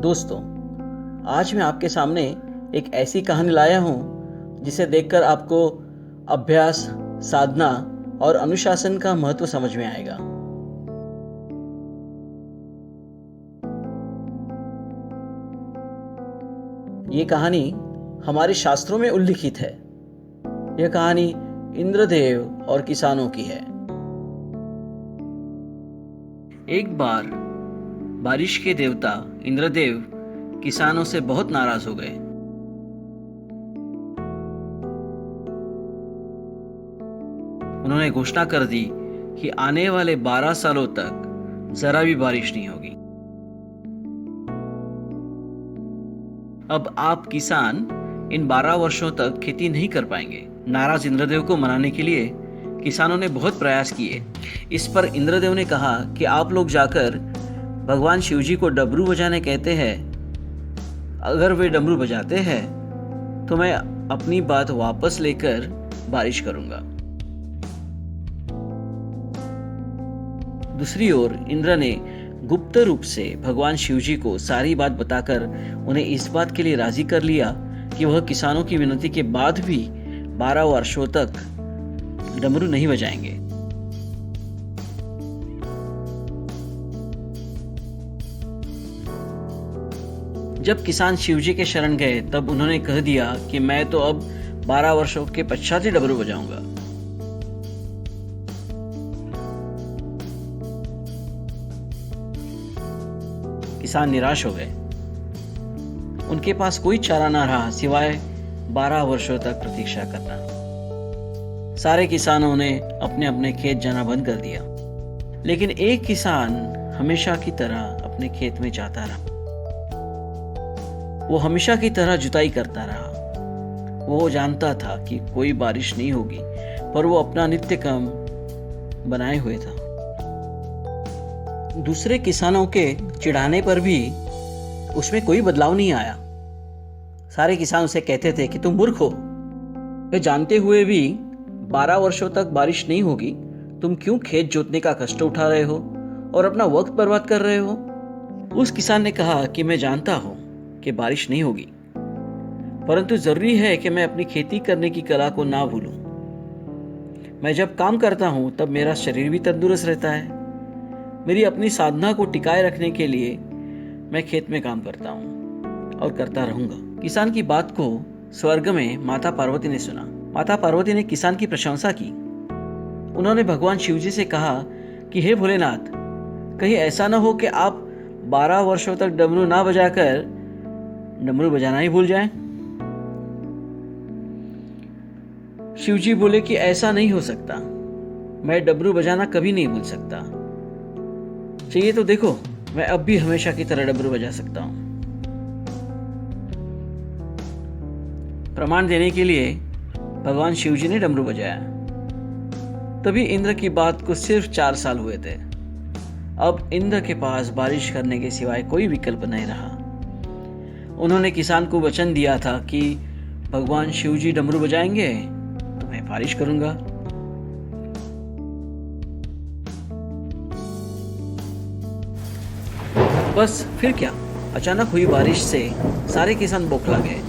दोस्तों, आज मैं आपके सामने एक ऐसी कहानी लाया हूँ जिसे देखकर आपको अभ्यास, साधना और अनुशासन का महत्व समझ में आएगा। ये कहानी हमारे शास्त्रों में उल्लिखित है। यह कहानी इंद्रदेव और किसानों की है। एक बार बारिश के देवता इंद्रदेव किसानों से बहुत नाराज हो गए। उन्होंने घोषणा कर दी कि आने वाले 12 सालों तक जरा भी बारिश नहीं होगी। अब आप किसान इन 12 वर्षों तक खेती नहीं कर पाएंगे। नाराज इंद्रदेव को मनाने के लिए किसानों ने बहुत प्रयास किए। इस पर इंद्रदेव ने कहा कि आप लोग जाकर भगवान शिवजी को डमरू बजाने कहते हैं। अगर वे डमरू बजाते हैं तो मैं अपनी बात वापस लेकर बारिश करूंगा। दूसरी ओर इंद्र ने गुप्त रूप से भगवान शिवजी को सारी बात बताकर उन्हें इस बात के लिए राजी कर लिया कि वह किसानों की विनती के बाद भी 12 वर्षों तक डमरू नहीं बजाएंगे। जब किसान शिवजी के शरण गए तब उन्होंने कह दिया कि मैं तो अब 12 वर्षों के पश्चात ही डमरू बजाऊंगा। किसान निराश हो गए। उनके पास कोई चारा ना रहा सिवाय 12 वर्षों तक प्रतीक्षा करना। सारे किसानों ने अपने अपने खेत जाना बंद कर दिया, लेकिन एक किसान हमेशा की तरह अपने खेत में जाता रहा। वो हमेशा की तरह जुताई करता रहा। वो जानता था कि कोई बारिश नहीं होगी, पर वो अपना नित्य काम बनाए हुए था। दूसरे किसानों के चिढ़ाने पर भी उसमें कोई बदलाव नहीं आया। सारे किसान उसे कहते थे कि तुम मूर्ख हो। वे जानते हुए भी 12 वर्षों तक बारिश नहीं होगी, तुम क्यों खेत जोतने का कष्ट उठा रहे हो और अपना वक्त बर्बाद कर रहे हो। उस किसान ने कहा कि मैं जानता हूं कि बारिश नहीं होगी, परंतु जरूरी है कि मैं अपनी खेती करने की कला को ना भूलूं। मैं जब काम करता हूं तब मेरा शरीर भी तंदुरुस्त रहता है। मेरी अपनी साधना को टिकाए रखने के लिए मैं खेत में काम करता हूं और करता रहूंगा। किसान की बात को स्वर्ग में माता पार्वती ने सुना। माता पार्वती ने किसान की प्रशंसा की। उन्होंने भगवान शिवजी से कहा कि हे भोलेनाथ, कहीं ऐसा ना हो कि आप 12 वर्षों तक डमरू ना बजाकर डमरू बजाना ही भूल जाएं। शिवजी बोले कि ऐसा नहीं हो सकता। मैं डमरू बजाना कभी नहीं भूल सकता। चाहिए तो देखो, मैं अब भी हमेशा की तरह डमरू बजा सकता हूं। प्रमाण देने के लिए भगवान शिवजी ने डमरू बजाया। तभी इंद्र की बात को सिर्फ 4 साल हुए थे। अब इंद्र के पास बारिश करने के सिवाय कोई विकल्प नहीं रहा। उन्होंने किसान को वचन दिया था कि भगवान शिवजी डमरू बजाएंगे तो मैं बारिश करूंगा। बस फिर क्या, अचानक हुई बारिश से सारे किसान बौखला गए।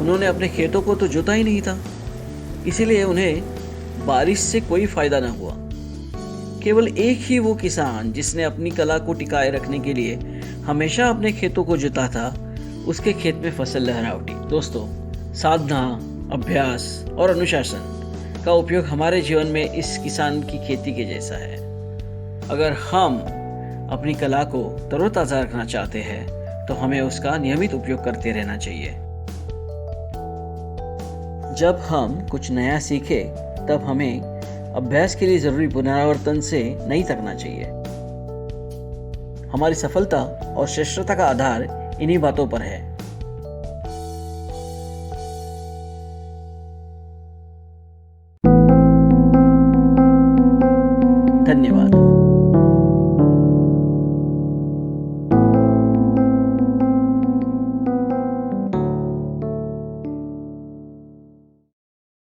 उन्होंने अपने खेतों को तो जोता ही नहीं था, इसीलिए उन्हें बारिश से कोई फायदा न हुआ। केवल एक ही वो किसान जिसने अपनी कला को टिकाए रखने के लिए हमेशा अपने खेतों को जोता था, उसके खेत में फसल लहरा उठी। दोस्तों, साधना, अभ्यास और अनुशासन का उपयोग हमारे जीवन में इस किसान की खेती के जैसा है। अगर हम अपनी कला को तरोताजा रखना चाहते हैं तो हमें उसका नियमित उपयोग करते रहना चाहिए। जब हम कुछ नया सीखें तब हमें अभ्यास के लिए जरूरी पुनरावर्तन से नहीं थकना चाहिए। हमारी सफलता और श्रेष्ठता का आधार इन्हीं बातों पर है। धन्यवाद।